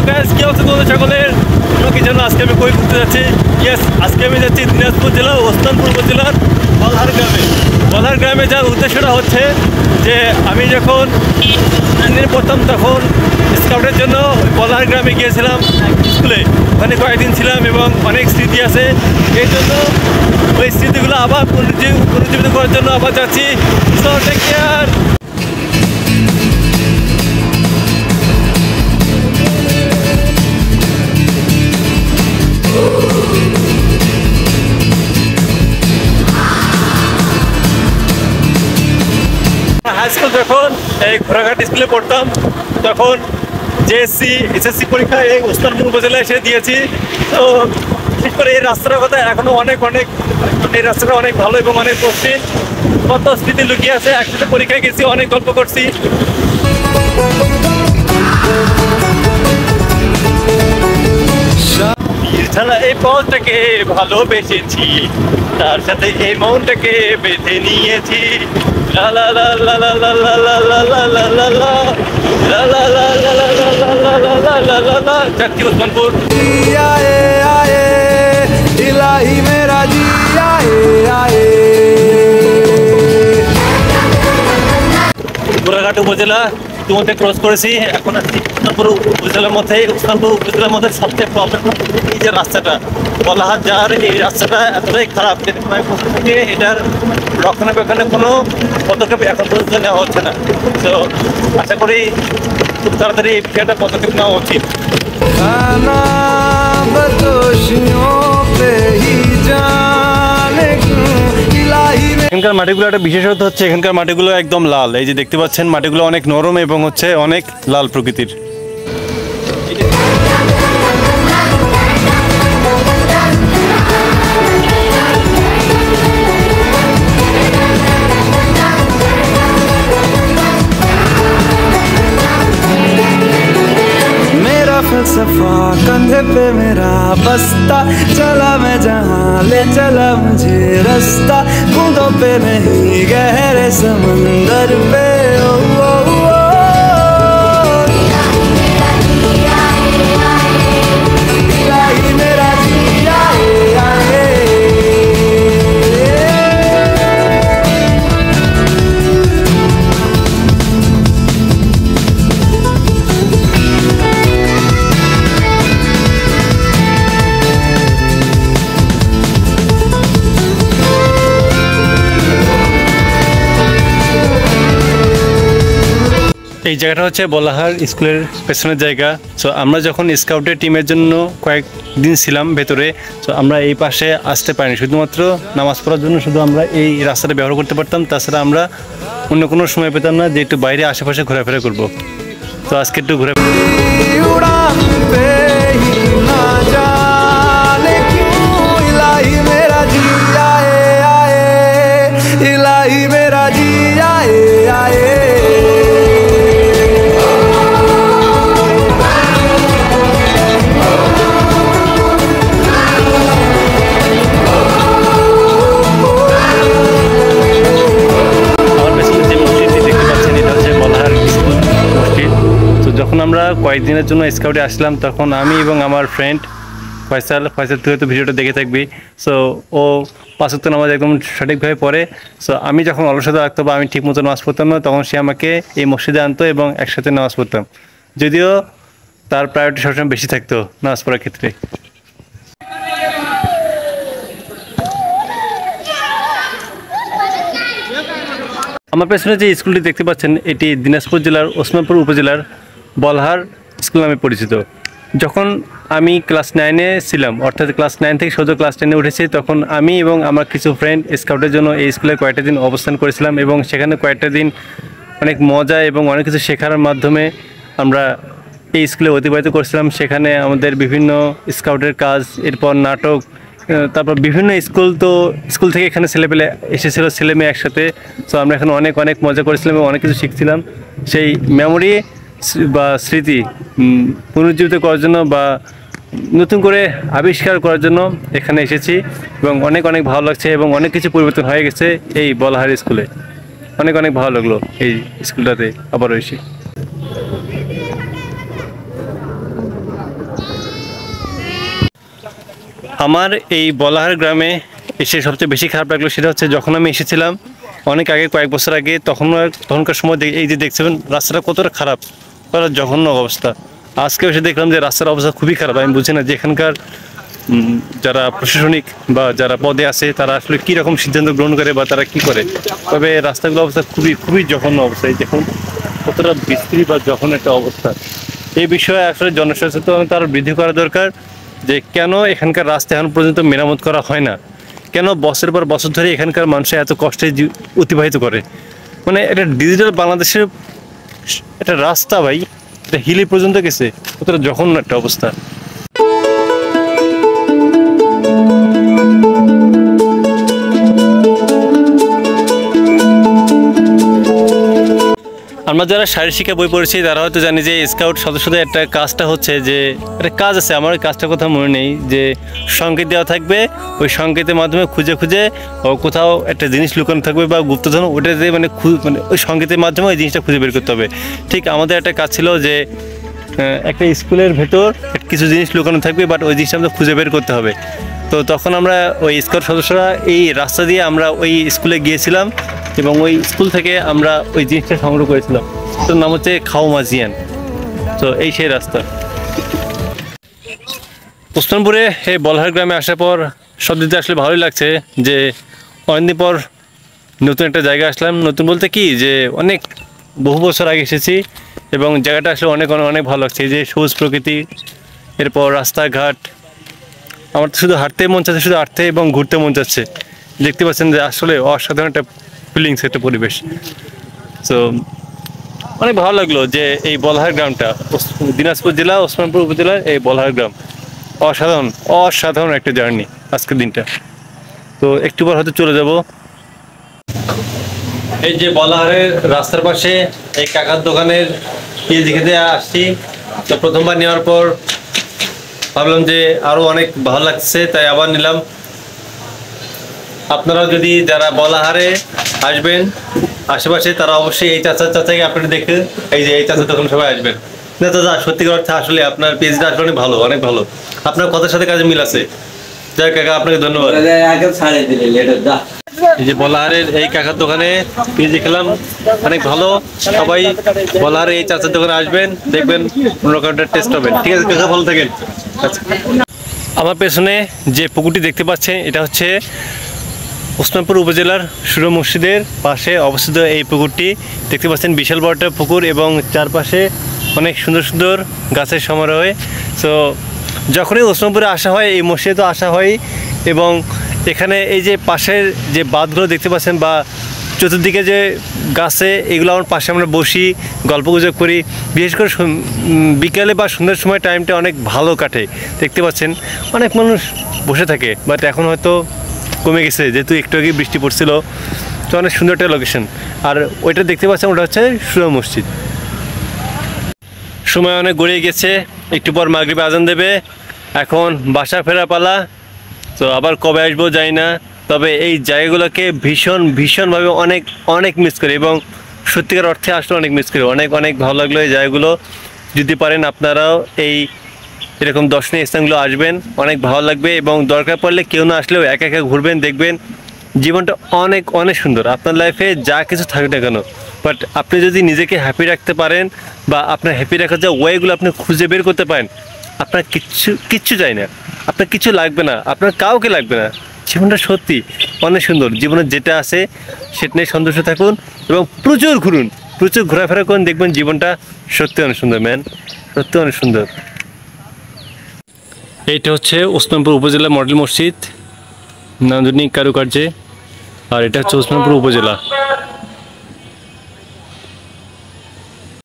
Hello guys, কি অবস্থা তোমাদের সকলের? তোমরা কি জানো আজকে আমি কই ঘুরতে যাচ্ছি? ইয়েস, আজকে আমি যাচ্ছি দিনাজপুর জেলার ওসমানপুর উপজেলার বলহার গ্রামে। বলহার গ্রামে যাওয়ার উদ্দেশ্যটা হচ্ছে যে আমি যখন পড়তাম তখন স্কাউটের জন্য বলহার গ্রামে গিয়েছিলাম স্কুলে। ওখানে কয়েকদিন ছিলাম এবং অনেক স্মৃতি আছে। এই জন্য ওই স্মৃতিগুলো আবার পুনরুজ্জীবিত করার জন্য আবার যাচ্ছি। So take care. High school যখন এই ঘোড়াঘাট স্কুলে পড়তাম তখন জেএসসি এসএসসি পরীক্ষা এই ওসমানপুর উপজেলায় এসে দিয়েছি। তো বিশেষ করে এই রাস্তার কথা এখনও অনেক এই রাস্তাটা অনেক ভালো এবং অনেক কঠিন। কত স্মৃতি লুকিয়ে আছে। একসাথে পরীক্ষায় গেছি, অনেক গল্প করছি। এই পথটাকে ভালোবেসেছি, তার সাথে এই মনটাকে বেঁধে নিয়েছি। যাচ্ছি ওসমানপুর। ঘোড়াঘাট উপজেলা ইতিমধ্যে ক্রস করেছি। এখন ওসমানপুর উপজেলার মধ্যে সবচেয়ে প্রবলেম এই যে রাস্তাটা বলাহাট যাওয়ার, এই রাস্তাটা এতটাই খারাপ যে এটার রক্ষণাবেক্ষণে কোনো পদক্ষেপ এখন পর্যন্ত নেওয়া হচ্ছে না। তো আশা করি খুব তাড়াতাড়ি এই বিষয়টা পদক্ষেপ নেওয়া উচিত। এখানকার মাটিগুলো একটা বিশেষত্ব হচ্ছে এখানকার মাটিগুলো একদম লাল। এই যে দেখতে পাচ্ছেন মাটিগুলো অনেক নরম এবং হচ্ছে অনেক লাল প্রকৃতির। फलसफा कंधे पे मेरा बस्ता, चला मैं जहाँ ले चला मुझे रास्ता, बूंदों पे नहीं गहरे समंदर पे। ओ, ओ, ओ, এই জায়গাটা হচ্ছে বলাহার স্কুলের পেছনের জায়গা। সো আমরা যখন স্কাউটের টিমের জন্য কয়েকদিন ছিলাম ভেতরে, সো আমরা এই পাশে আসতে পারিনি। শুধুমাত্র নামাজ পড়ার জন্য শুধু আমরা এই রাস্তাটা ব্যবহার করতে পারতাম। তাছাড়া আমরা অন্য কোনো সময় পেতাম না যে একটু বাইরে আশেপাশে ঘোরাফেরা করবো। তো আজকে একটু ঘুরে আমরা কয়েকদিনের জন্য স্কাউটে আসলাম তখন আমি এবং আমার ফ্রেন্ড ফয়সাল তুই হয়তো ভিডিওটা দেখে থাকবি। সো ও 5 ওয়াক্ত নামাজ একদম সঠিকভাবে পড়ে। সো আমি যখন অলসতা রাখতো বা আমি ঠিক মতো নামাজ পড়তাম না তখন সে আমাকে এই মসজিদে আনতো এবং একসাথে নামাজ পড়তাম, যদিও তার প্রায়োরিটি সবসময় বেশি থাকতো নামাজ পড়ার ক্ষেত্রে। আমার পেছনে যে স্কুলটি দেখতে পাচ্ছেন এটি দিনাজপুর জেলার ওসমানপুর উপজেলার বলহার স্কুল নামে পরিচিত। যখন আমি ক্লাস 9-এ ছিলাম, অর্থাৎ ক্লাস 9 থেকে সোজা ক্লাস 10-এ উঠেছি, তখন আমি এবং আমার কিছু ফ্রেন্ড স্কাউটের জন্য এই স্কুলে কয়েকটা দিন অবস্থান করেছিলাম এবং সেখানে কয়েকটা দিন অনেক মজা এবং অনেক কিছু শেখার মাধ্যমে আমরা এই স্কুলে অতিবাহিত করছিলাম। সেখানে আমাদের বিভিন্ন স্কাউটের কাজ, এরপর নাটক, তারপর বিভিন্ন স্কুল থেকে এখানে ছেলেপেলে এসেছিলো, ছেলে মেয়ে একসাথে। সো আমরা এখানে অনেক মজা করেছিলাম এবং অনেক কিছু শিখছিলাম। সেই মেমোরি বা স্মৃতি পুনরুজ্জীবিত করার জন্য বা নতুন করে আবিষ্কার করার জন্য এখানে এসেছি এবং অনেক ভালো লাগছে এবং অনেক কিছু পরিবর্তন হয়ে গেছে এই বলহার স্কুলে। অনেক ভালো লাগলো এই স্কুলটাতে আবারও এসে। আমার এই বলাহার গ্রামে এসে সবচেয়ে বেশি খারাপ লাগলো সেটা হচ্ছে যখন আমি এসেছিলাম অনেক আগে, কয়েক বছর আগে, তখনকার সময় এই যে দেখছিলেন রাস্তাটা কতটা খারাপ, কতটা জঘন্য অবস্থা। আজকে এসে দেখলাম যে রাস্তার অবস্থা খুবই খারাপ। আমি বুঝি না যে এখানকার যারা প্রশাসনিক বা যারা পদে আছে তারা আসলে কী রকম সিদ্ধান্ত গ্রহণ করে বা তারা কী করে, তবে রাস্তাগুলো অবস্থা খুবই খুবই জঘন্য অবস্থায়, দেখুন কতটা বিশ্রী বা জঘন্য একটা অবস্থা। এই বিষয়ে আসলে জনসচেতনতা আরও বৃদ্ধি করা দরকার যে কেন এখানকার রাস্তা এখন পর্যন্ত মেরামত করা হয় না, কেন বছরের পর বছর ধরে এখানকার মানুষ এত কষ্টে অতিবাহিত করে। মানে এটা ডিজিটাল বাংলাদেশের একটা রাস্তা ভাই, এটা হিলি পর্যন্ত গেছে, কতটা জঘন্য একটা অবস্থা। আমরা যারা শারীরিক শিক্ষা বই পড়েছি তারা হয়তো জানি যে স্কাউট সদস্যদের একটা কাজটা হচ্ছে যে একটা কাজ আছে, আমার ওই কাজটার কথা মনে নেই, যে সংকেত দেওয়া থাকবে, ওই সংকেতের মাধ্যমে খুঁজে খুঁজে কোথাও একটা জিনিস লুকানো থাকবে বা গুপ্তধন, ওটাতে মানে ওই সংকেতের মাধ্যমে ওই জিনিসটা খুঁজে বের করতে হবে। ঠিক আমাদের একটা কাজ ছিল যে একটা স্কুলের ভেতর কিছু জিনিস লুকানো থাকবে, বাট ওই জিনিসটা আমাদের খুঁজে বের করতে হবে। তো তখন আমরা ওই স্কাউট সদস্যরা এই রাস্তা দিয়ে আমরা ওই স্কুলে গিয়েছিলাম এবং ওই স্কুল থেকে আমরা ওই জিনিসটা সংগ্রহ করেছিলাম। তোর নাম হচ্ছে খাওমাজিয়ান। তো এই সেই রাস্তা। ওসমানপুরে এই বলহার গ্রামে আসার পর সব দিতে আসলে ভালোই লাগছে যে অনেকদিন পর নতুন একটা জায়গা আসলাম। নতুন বলতে কি যে অনেক বহু বছর আগে এসেছি এবং জায়গাটা আসলে অনেক অনেক অনেক ভালো লাগছে। এই যে সবুজ প্রকৃতি, এরপর রাস্তাঘাট, আমার তো শুধু হাঁটতে মন চাচ্ছে, শুধু হাঁটতে এবং ঘুরতে মন চাচ্ছে। দেখতে পাচ্ছেন যে আসলে অসাধারণ একটা ফিলিংস, একটা পরিবেশ। তো অনেক ভালো লাগলো যে এই বলহার গ্রামটা, দিনাজপুর জেলা ওসমানপুর উপজেলার এই বলহার গ্রাম, অসাধারণ অসাধারণ একটা জার্নি আজকের দিনটা। তো একটু পর হয়তো চলে যাব। এই যে বলহারের রাস্তার পাশে এই কাকার দোকানের পেঁয়াজি খেতে আসছি। তো প্রথমবার নেওয়ার পর ভাবলাম যে আরও অনেক ভালো লাগছে, তাই আবার নিলাম। আপনারা যদি যারা বলাহারে আসবেন আশেপাশে, তারা অবশ্যই এই চাচাকে আপনারা দেখে এই যে এই চাচার দোকান সবাই আসবেন। না দাদা, সত্যিকার অর্থে আসলে আপনার পেজটা আসলে অনেক ভালো, অনেক ভালো। আপনার কথার সাথে কাজে মিল আছে। যাই কাকা, আপনাকে ধন্যবাদ। এই যে বলাহারের এই কাকার দোকানে পেঁয়াজি খেলাম, অনেক ভালো। সবাই বলাহারে এই চাচার দোকানে আসবেন, দেখবেন অন্যরকম টেস্ট হবেন। ঠিক আছে কাকা, ভালো থাকেন। আচ্ছা, আমার পেছনে যে পুকুরটি দেখতে পাচ্ছেন এটা হচ্ছে ওসমানপুর উপজেলার সুর মসজিদের পাশে অবস্থিত এই পুকুরটি। দেখতে পাচ্ছেন বিশাল বড় একটা পুকুর এবং চারপাশে অনেক সুন্দর সুন্দর গাছের সমারোহে। তো যখনই ওসমানপুরে আসা হয় এই মসজিদে তো আসা হয়, এবং এখানে এই যে পাশের যে বাঁধগুলো দেখতে পাচ্ছেন বা চতুর্দিকে যে গাছে, এগুলো আমার পাশে আমরা বসি, গল্পগুজব করি। বিশেষ করে বিকেলে বা সন্ধ্যার সময় টাইমটা অনেক ভালো কাটে। দেখতে পাচ্ছেন অনেক মানুষ বসে থাকে, বাট এখন হয়তো কমে গেছে যেহেতু একটু আগে বৃষ্টি পড়ছিল। তো অনেক সুন্দর একটা লোকেশন। আর ওইটা দেখতে পাচ্ছেন ওটা হচ্ছে সুরা মসজিদ। সময় অনেক গড়িয়ে গেছে, একটু পর মাগরিবে আজান দেবে, এখন বাসা ফেরা পালা। তো আবার কবে আসবো জানি না, তবে এই জায়গাগুলোকে ভীষণভাবে অনেক অনেক মিস করি এবং সত্যিকার অর্থে আসলে অনেক মিস করি। অনেক অনেক ভালো লাগলো এই জায়গাগুলো। যদি পারেন আপনারাও এরকম দর্শনীয় স্থানগুলো আসবেন, অনেক ভালো লাগবে। এবং দরকার পড়লে কেউ না আসলেও একা একা ঘুরবেন, দেখবেন জীবনটা অনেক অনেক সুন্দর। আপনার লাইফে যা কিছু থাকবে না কেন, বাট আপনি যদি নিজেকে হ্যাপি রাখতে পারেন বা আপনার হ্যাপি রাখার যে ওয়েগুলো আপনি খুঁজে বের করতে পারেন, আপনার কিচ্ছু চাই না, আপনার কিছু লাগবে না, আপনার কাউকে লাগবে না। জীবনটা সত্যি অনেক সুন্দর। জীবনে যেটা আছে সেটা নিয়ে সন্তুষ্ট থাকুন এবং প্রচুর ঘুরুন, প্রচুর ঘোরাফেরা করুন, দেখবেন জীবনটা সত্যি অনেক সুন্দর ম্যান, সত্যি অনেক সুন্দর। এইটা হচ্ছে ওসমানপুর উপজেলা মডেল মসজিদ নান্দনিক কারুকার্যে, আর এটা হচ্ছে ওসমানপুর উপজেলা।